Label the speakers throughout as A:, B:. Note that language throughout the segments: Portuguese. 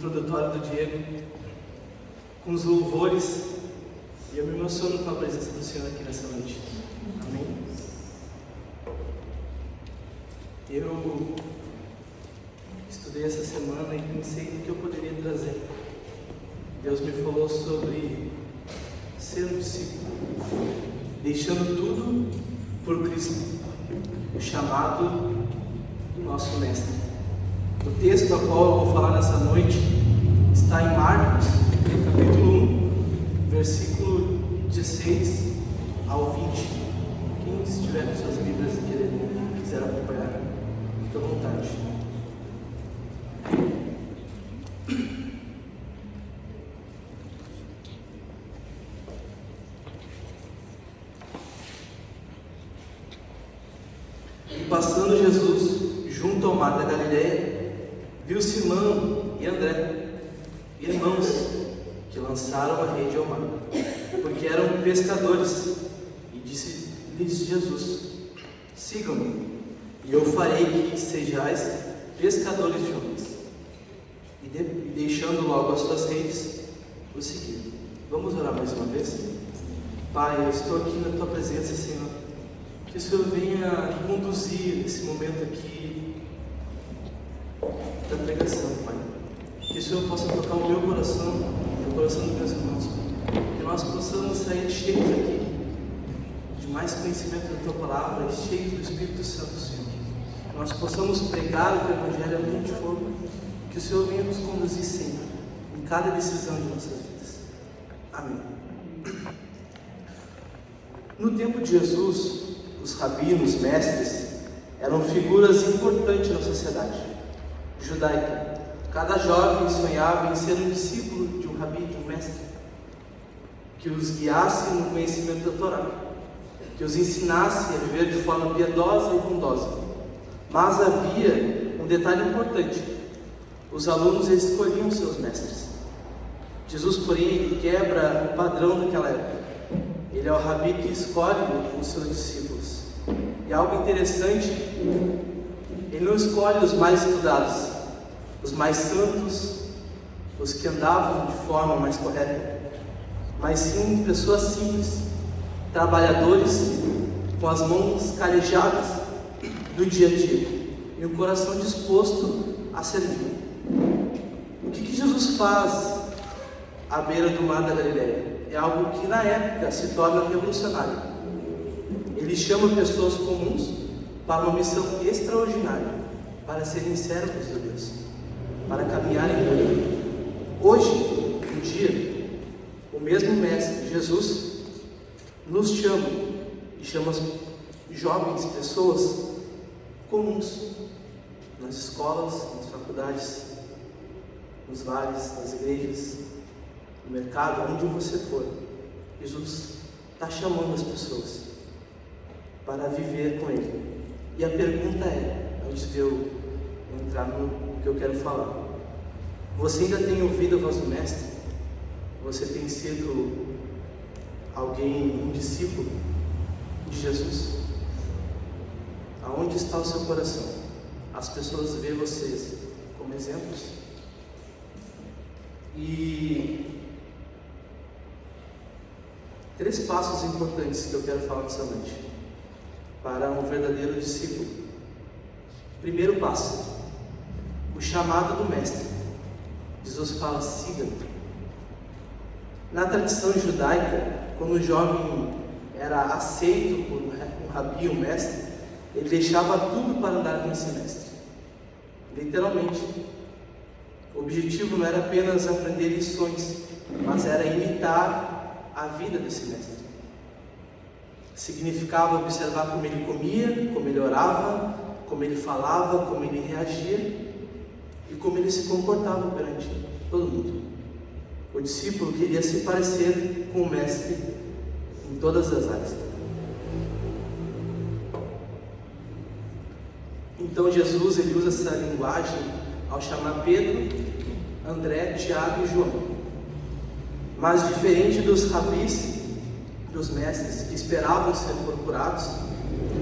A: introdutório do Diego, com os louvores, e eu me emociono com a presença do Senhor aqui nessa noite. Amém? Eu estudei essa semana e pensei no que eu poderia trazer. Deus me falou sobre ser um discípulo, deixando tudo por Cristo, o chamado do nosso Mestre. O texto a qual eu vou falar nessa noite está em Marcos, capítulo 1, versículo 16 ao 20. Quem estiver com suas Bíblias e quiser acompanhar, fique à vontade. E passando Jesus junto ao mar da Galileia, viu Simão e André, irmãos, que lançaram a rede ao mar, porque eram pescadores. E disse-lhes Jesus: sigam-me, e eu farei que sejais pescadores de homens. E deixando logo as suas redes, o seguiram. Vamos orar mais uma vez? Pai, eu estou aqui na tua presença, Senhor. Que o Senhor venha conduzir esse momento aqui da pregação, Pai. Que o Senhor possa tocar o meu coração e o coração dos meus irmãos, Pai. Que nós possamos sair cheios aqui de mais conhecimento da tua palavra e cheios do Espírito Santo, Senhor. Que nós possamos pregar o teu Evangelho onde for. Que o Senhor venha nos conduzir sempre, em cada decisão de nossas vidas. Amém. No tempo de Jesus, os rabinos, mestres, eram figuras importantes na sociedade judaica. Cada jovem sonhava em ser um discípulo de um rabi, de um mestre, que os guiasse no conhecimento da Torá, que os ensinasse a viver de forma piedosa e bondosa. Mas havia um detalhe importante: os alunos escolhiam seus mestres. Jesus, porém, ele quebra o padrão daquela época. Ele é o rabi que escolhe os seus discípulos. E algo interessante, ele não escolhe os mais estudados, os mais santos, os que andavam de forma mais correta, mas sim pessoas simples, trabalhadores, com as mãos calejadas do dia a dia e um coração disposto a servir. O que Jesus faz à beira do mar da Galileia? É algo que na época se torna revolucionário. Ele chama pessoas comuns para uma missão extraordinária, para serem servos de Deus, para caminharem com Ele. Hoje, um dia, o mesmo Mestre, Jesus, nos chama e chama as jovens pessoas comuns, nas escolas, nas faculdades, nos bares, nas igrejas, no mercado, onde você for. Jesus está chamando as pessoas para viver com Ele. E a pergunta é, antes de eu entrar no que eu quero falar: você ainda tem ouvido a voz do Mestre? Você tem sido alguém, um discípulo de Jesus? Aonde está o seu coração? As pessoas veem vocês como exemplos? E 3 passos importantes que eu quero falar nessa noite para um verdadeiro discípulo. Primeiro passo: o chamado do Mestre. Jesus fala: siga-me. Na tradição judaica, quando o jovem era aceito por um rabi, um mestre, ele deixava tudo para andar com esse mestre. Literalmente. O objetivo não era apenas aprender lições, mas era imitar a vida desse mestre. Significava observar como ele comia, como ele orava, como ele falava, como ele reagia e como ele se comportava perante todo mundo. O discípulo queria se parecer com o mestre em todas as áreas. Então Jesus, ele usa essa linguagem ao chamar Pedro, André, Tiago e João. Mas diferente dos rabis, dos mestres que esperavam ser procurados,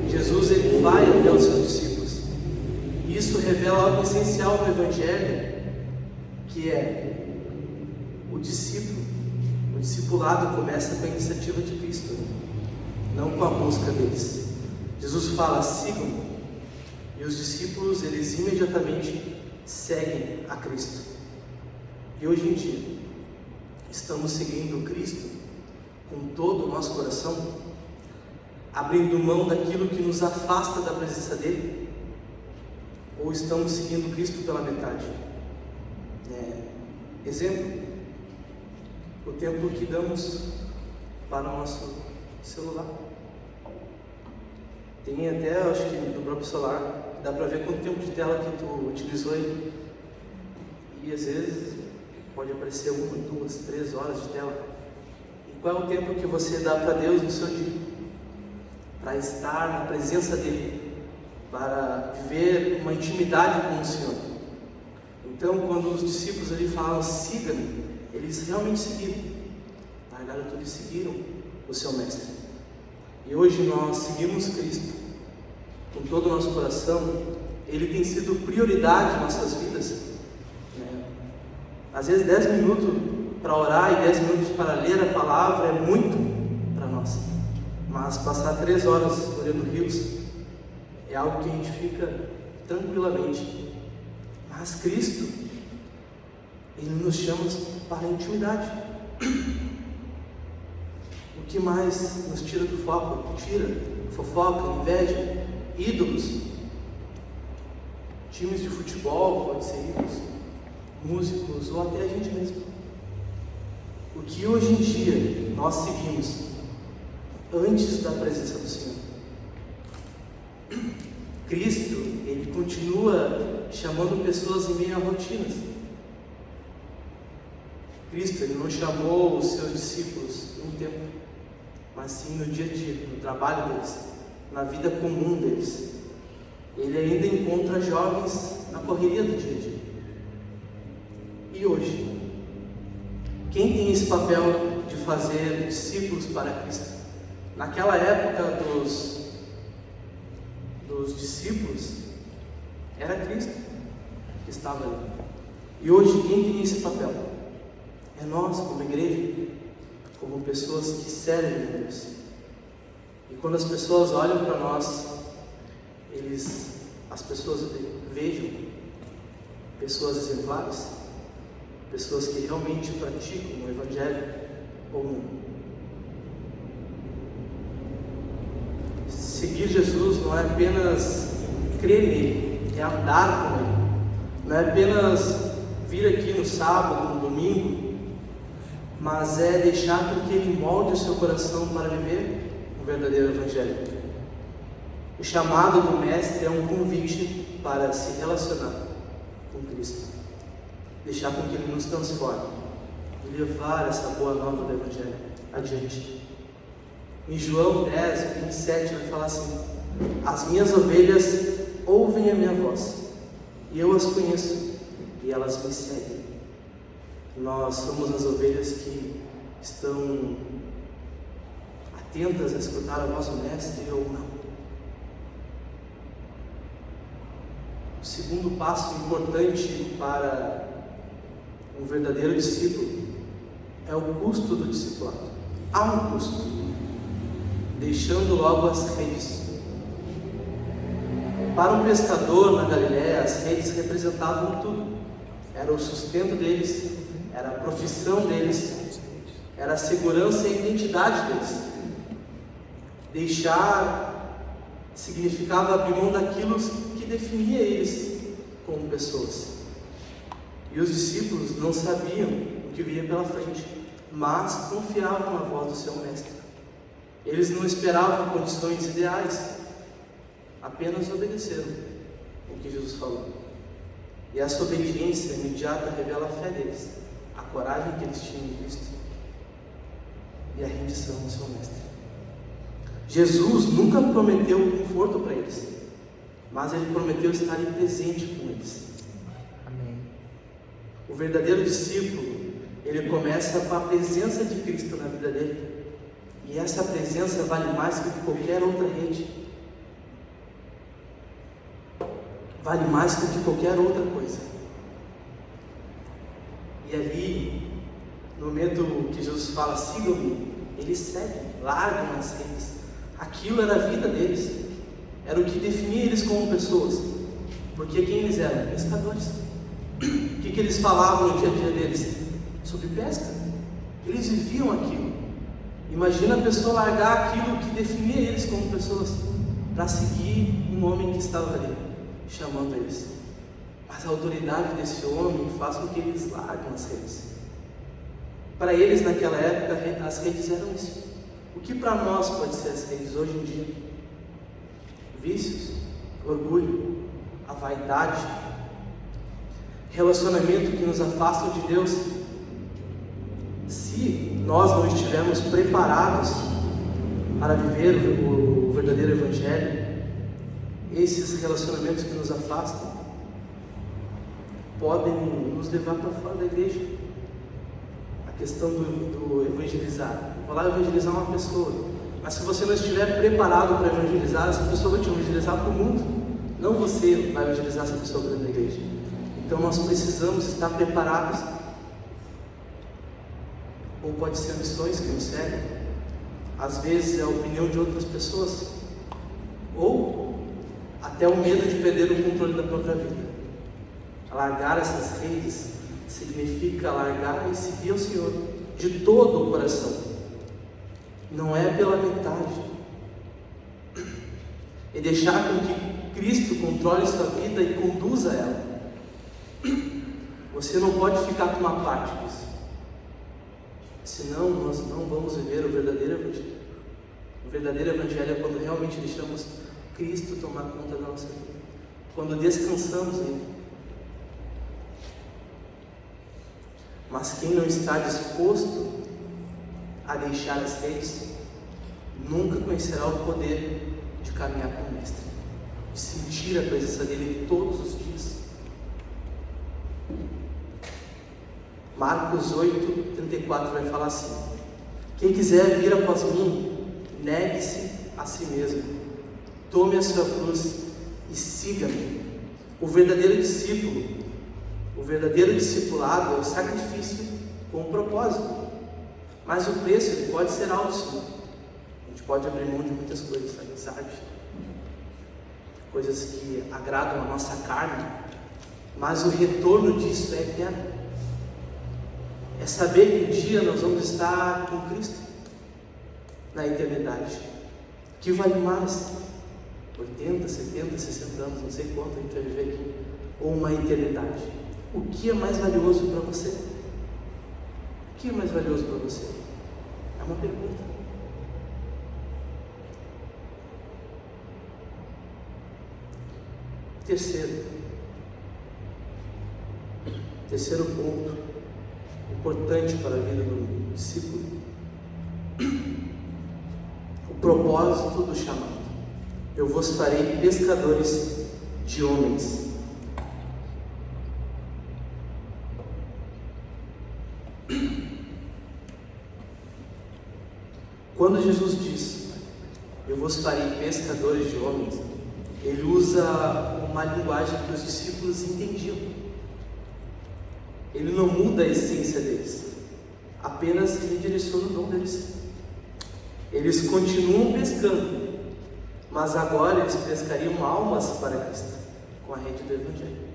A: Jesus, ele vai até os seus discípulos. E isso revela algo essencial no Evangelho, que é o discípulo. O discipulado começa com a iniciativa de Cristo, não com a busca deles. Jesus fala: sigam, e os discípulos, eles imediatamente seguem a Cristo. E hoje em dia, estamos seguindo Cristo com todo o nosso coração, abrindo mão daquilo que nos afasta da presença dele, ou estamos seguindo Cristo pela metade? Exemplo, o tempo que damos para o nosso celular. Tem até, acho que no próprio celular, dá para ver quanto tempo de tela que tu utilizou aí. E às vezes pode aparecer 1, 2, 3 horas de tela. E qual é o tempo que você dá para Deus no seu dia? Para estar na presença dele, para viver uma intimidade com o Senhor. Então, quando os discípulos ali falam: siga-me, eles realmente seguiram, largaram tudo e seguiram o seu mestre. E hoje nós seguimos Cristo com todo o nosso coração. Ele tem sido prioridade em nossas vidas. Às vezes 10 minutos para orar e 10 minutos para ler a palavra é muito para nós, mas passar 3 horas olhando rios é algo que a gente fica tranquilamente. Mas Cristo, Ele nos chama para a intimidade. O que mais nos tira do foco? Tira fofoca, inveja, ídolos, times de futebol, pode ser ídolos, músicos ou até a gente mesmo. O que hoje em dia nós seguimos antes da presença do Senhor? Cristo, Ele continua chamando pessoas em meio a rotinas. Cristo, Ele não chamou os seus discípulos em um tempo, mas sim no dia a dia, no trabalho deles, na vida comum deles. Ele ainda encontra jovens na correria do dia a dia. E hoje, quem tem esse papel de fazer discípulos para Cristo? Naquela época dos discípulos, era Cristo que estava ali. E hoje, quem tem esse papel? É nós, como igreja, como pessoas que servem a Deus. E quando as pessoas olham para nós, as pessoas vejam pessoas exemplares, pessoas que realmente praticam o Evangelho ou não. Seguir Jesus não é apenas crer nele, é andar com ele. Não é apenas vir aqui no sábado, no domingo, mas é deixar com que ele molde o seu coração para viver o verdadeiro Evangelho. O chamado do Mestre é um convite para se relacionar com Cristo, deixar com que Ele nos transforme e levar essa boa nova do Evangelho adiante. Em João 10, 27, vai falar assim: as minhas ovelhas ouvem a minha voz, e eu as conheço, e elas me seguem. Nós somos as ovelhas que estão atentas a escutar a voz do Mestre ou não. O segundo passo importante para um verdadeiro discípulo é o custo do discipulado. Há um custo, deixando logo as redes. Para um pescador na Galiléia, as redes representavam tudo. Era o sustento deles, era a profissão deles, era a segurança e a identidade deles. Deixar significava abrir mão daquilo que definia eles como pessoas. E os discípulos não sabiam o que vinha pela frente, mas confiavam na voz do seu mestre. Eles não esperavam condições ideais, apenas obedeceram o que Jesus falou. E essa obediência imediata revela a fé deles, a coragem que eles tinham em Cristo e a rendição ao seu mestre. Jesus nunca prometeu conforto para eles, mas Ele prometeu estar presente com eles.
B: Amém.
A: O verdadeiro discípulo, ele começa com a presença de Cristo na vida dele, e essa presença vale mais do que qualquer outra rede, vale mais do que qualquer outra coisa. E ali, no momento que Jesus fala, sigam-me, eles seguem, largam as redes. Aquilo era a vida deles, era o que definia eles como pessoas, porque quem eles eram? Pescadores. O que eles falavam no dia a dia deles? Sobre pesca. Eles viviam aquilo. Imagina a pessoa largar aquilo que definia eles como pessoas, para seguir um homem que estava ali, chamando eles. Mas a autoridade desse homem faz com que eles larguem as redes. Para eles, naquela época, as redes eram isso. O que para nós pode ser as redes hoje em dia? Vícios, orgulho, a vaidade, relacionamento que nos afastam de Deus. Se nós não estivermos preparados para viver o verdadeiro Evangelho, esses relacionamentos que nos afastam podem nos levar para fora da igreja. A questão do evangelizar. Vou lá evangelizar uma pessoa, mas se você não estiver preparado para evangelizar, essa pessoa vai te evangelizar para o mundo. Não você vai evangelizar essa pessoa dentro da igreja. Então nós precisamos estar preparados. Ou pode ser missões que nos seguem, às vezes é a opinião de outras pessoas, ou até o medo de perder o controle da própria vida. Largar essas redes significa largar e seguir o Senhor de todo o coração, não é pela metade, e deixar com que Cristo controle sua vida e conduza ela. Você não pode ficar com uma parte disso, senão nós não vamos viver o verdadeiro Evangelho. O verdadeiro Evangelho é quando realmente deixamos Cristo tomar conta da nossa vida, quando descansamos nele. Mas quem não está disposto a deixar as redes, nunca conhecerá o poder de caminhar com o Mestre, de sentir a presença dele todos os dias. Marcos 8:34 vai falar assim: quem quiser vir após mim, negue-se a si mesmo, tome a sua cruz e siga-me. O verdadeiro discipulado é o sacrifício com um propósito, mas o preço ele pode ser alto, sim. A gente pode abrir mão de muitas coisas, amizade, coisas que agradam a nossa carne, mas o retorno disso é eterno. É saber que um dia nós vamos estar com Cristo na eternidade. O que vale mais? 80, 70, 60 anos, não sei quanto a gente vai viver aqui, ou uma eternidade? O que é mais valioso para você? O que é mais valioso para você? É uma pergunta. Terceiro ponto importante para a vida do discípulo: o propósito do chamado. Eu vos farei pescadores de homens. Quando Jesus diz, eu vos farei pescadores de homens, ele usa uma linguagem que os discípulos entendiam. Ele não muda a essência deles, apenas redireciona o dom deles. Eles continuam pescando, mas agora eles pescariam almas para Cristo, com a rede do Evangelho.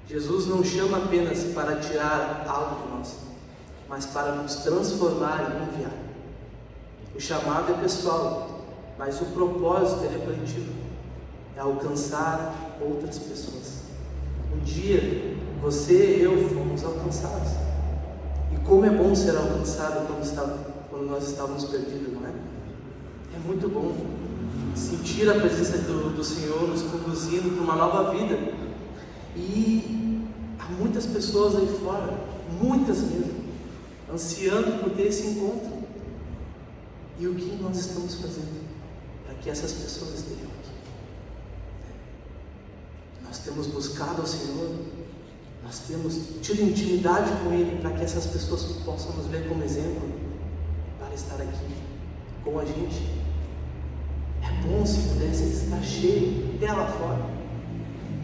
A: Jesus não chama apenas para tirar algo de nós, mas para nos transformar e enviar. O chamado é pessoal, mas o propósito ele é coletivo, é alcançar outras pessoas. Um dia, você e eu fomos alcançados. E como é bom ser alcançado quando nós estávamos perdidos, não é? É muito bom sentir a presença do Senhor nos conduzindo para uma nova vida. E há muitas pessoas aí fora, muitas mesmo, ansiando por ter esse encontro. E o que nós estamos fazendo para que essas pessoas estejam aqui? Nós temos buscado ao Senhor, nós temos tido intimidade com Ele para que essas pessoas possam nos ver como exemplo para estar aqui com a gente. É bom se pudesse estar cheio até lá fora,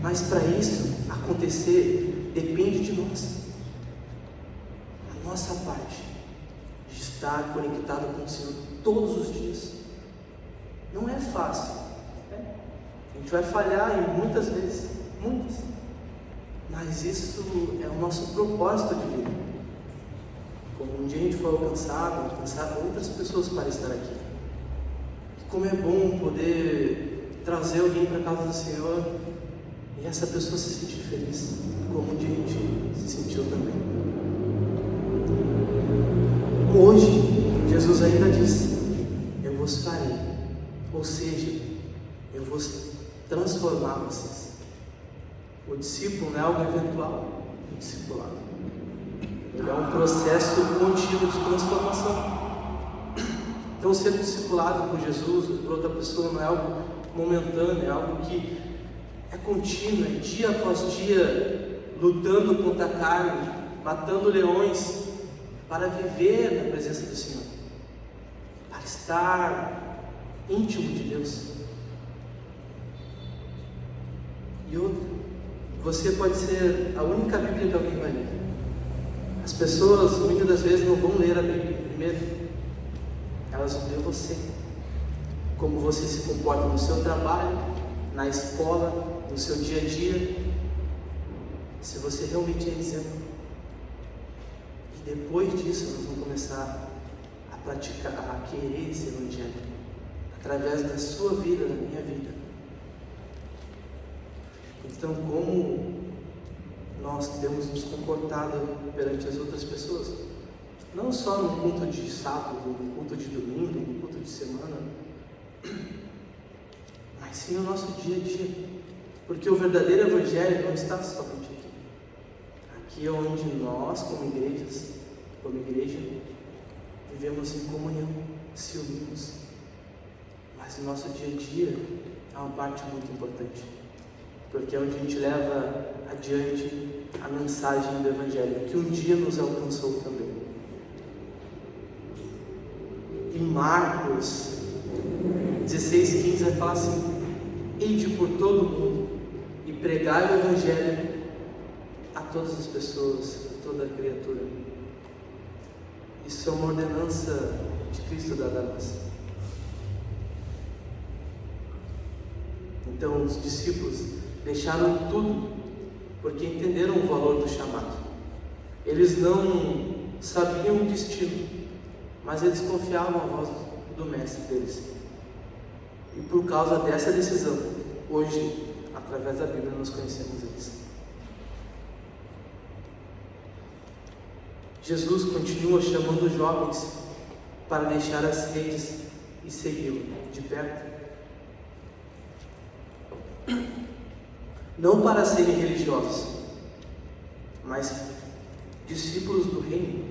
A: mas para isso acontecer depende de nós. nossa parte de estar conectado com o Senhor todos os dias. Não é fácil, né? A gente vai falhar em muitas vezes, muitas, mas isso é o nosso propósito de vida. Como um dia a gente for alcançar outras pessoas para estar aqui. E como é bom poder trazer alguém para a casa do Senhor e essa pessoa se sentir feliz, como um dia a gente se sentiu também. Hoje, Jesus ainda diz: eu vos farei, ou seja, eu vou transformar vocês. O discípulo não é algo eventual, o discipulado. Ele é um processo contínuo de transformação. Então, ser discipulado por Jesus ou por outra pessoa não é algo momentâneo, é algo que é contínuo, é dia após dia, lutando contra a carne, matando leões, para viver na presença do Senhor, para estar íntimo de Deus. E outra, você pode ser a única Bíblia que alguém vai ler. As pessoas muitas das vezes não vão ler a Bíblia primeiro, elas vão ler você, como você se comporta no seu trabalho, na escola, no seu dia a dia, se você realmente é exemplo. E depois disso nós vamos começar a praticar, a querer esse Evangelho, através da sua vida, da minha vida. Então, como nós temos nos comportado perante as outras pessoas, não só no culto de sábado, no culto de domingo, no culto de semana, mas sim no nosso dia a dia, porque o verdadeiro Evangelho não está somente aqui. Aqui é onde nós, como igreja, vivemos em comunhão, se unimos, mas no nosso dia a dia é uma parte muito importante, porque é onde a gente leva adiante a mensagem do Evangelho, que um dia nos alcançou também. Em Marcos 16:15 vai falar assim: ide por todo o mundo e pregai o Evangelho a todas as pessoas, a toda criatura. Isso é uma ordenança de Cristo dada a nós. Então os discípulos deixaram tudo, porque entenderam o valor do chamado. Eles não sabiam o destino, mas eles confiavam na voz do mestre deles. E por causa dessa decisão, hoje, através da Bíblia, nós conhecemos eles. Jesus continua chamando os jovens para deixar as redes e segui-lo de perto. Não para serem religiosos, mas discípulos do reino,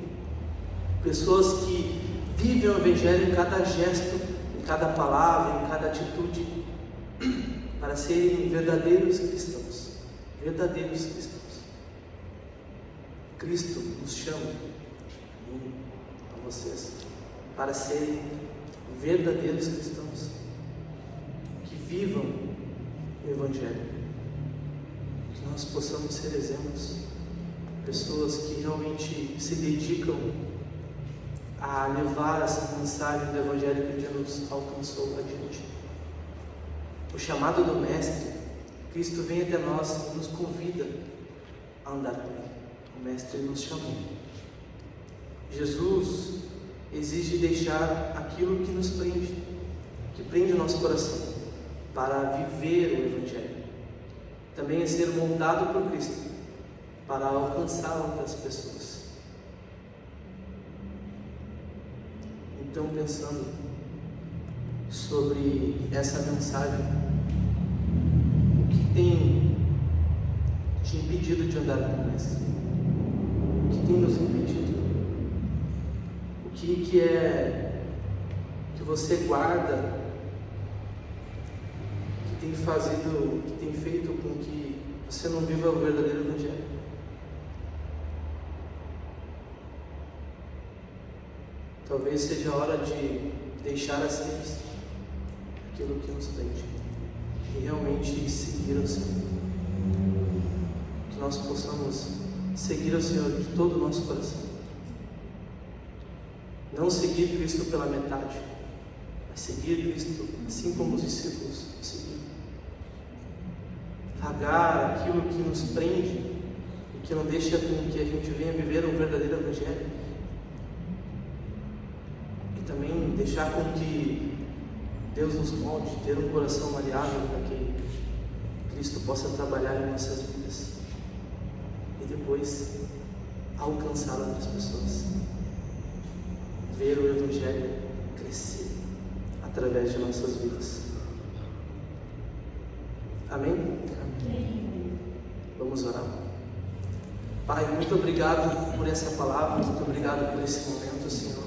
A: pessoas que vivem o Evangelho em cada gesto, em cada palavra, em cada atitude, para serem verdadeiros cristãos. Verdadeiros cristãos. Cristo nos chama, a mim, a vocês, para serem verdadeiros cristãos, que vivam o Evangelho. Que nós possamos ser exemplos, pessoas que realmente se dedicam a levar essa mensagem do Evangelho que Deus nos alcançou adiante. O chamado do Mestre, Cristo vem até nós e nos convida a andar com Ele. O Mestre nos chamou. Jesus exige deixar aquilo que nos prende, que prende o nosso coração, para viver o Evangelho. Também é ser moldado por Cristo, para alcançar outras pessoas. Então, pensando sobre essa mensagem, o que tem te impedido de andar com o Mestre? O que tem nos impedido? O que é que você guarda, que tem feito com que você não viva o verdadeiro Evangelho? Talvez seja a hora de deixar as redes, aquilo que nos prende, e realmente seguir ao Senhor. Que nós possamos seguir ao Senhor de todo o nosso coração, Não seguir Cristo pela metade, mas seguir Cristo assim como os discípulos seguiram. Largar aquilo que nos prende e que não deixa com que a gente venha viver um verdadeiro evangelho. E também deixar com que Deus nos molde, ter um coração maleável para que Cristo possa trabalhar em nossas vidas e depois alcançar outras pessoas. Ver o Evangelho crescer através de nossas vidas. Amém? Amém. Vamos orar. Pai, muito obrigado por essa palavra, muito obrigado por esse momento, Senhor.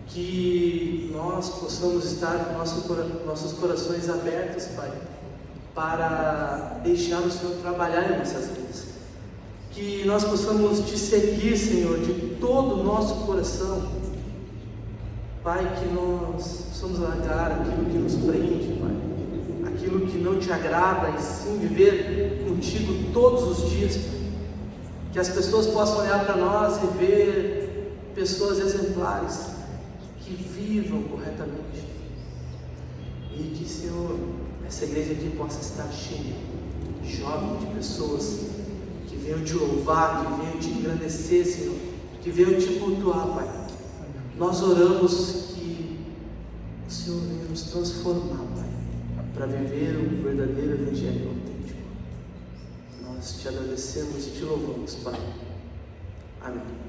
A: Que nós possamos estar com nossos corações abertos, Pai, para deixar o Senhor trabalhar em nossas vidas. Que nós possamos te seguir, Senhor, de todo o nosso coração. Pai, que nós possamos largar aquilo que nos prende, Pai, aquilo que não te agrada, e sim viver contigo todos os dias, Pai. Que as pessoas possam olhar para nós e ver pessoas exemplares, que vivam corretamente. E que, Senhor, essa igreja aqui possa estar cheia de jovens, de pessoas que venham te louvar, que venham te engrandecer, Senhor, que venham te cultuar, Pai. Nós oramos que o Senhor venha nos transformar, Pai, para viver um verdadeiro evangelho autêntico. Nós te agradecemos e te louvamos, Pai. Amém.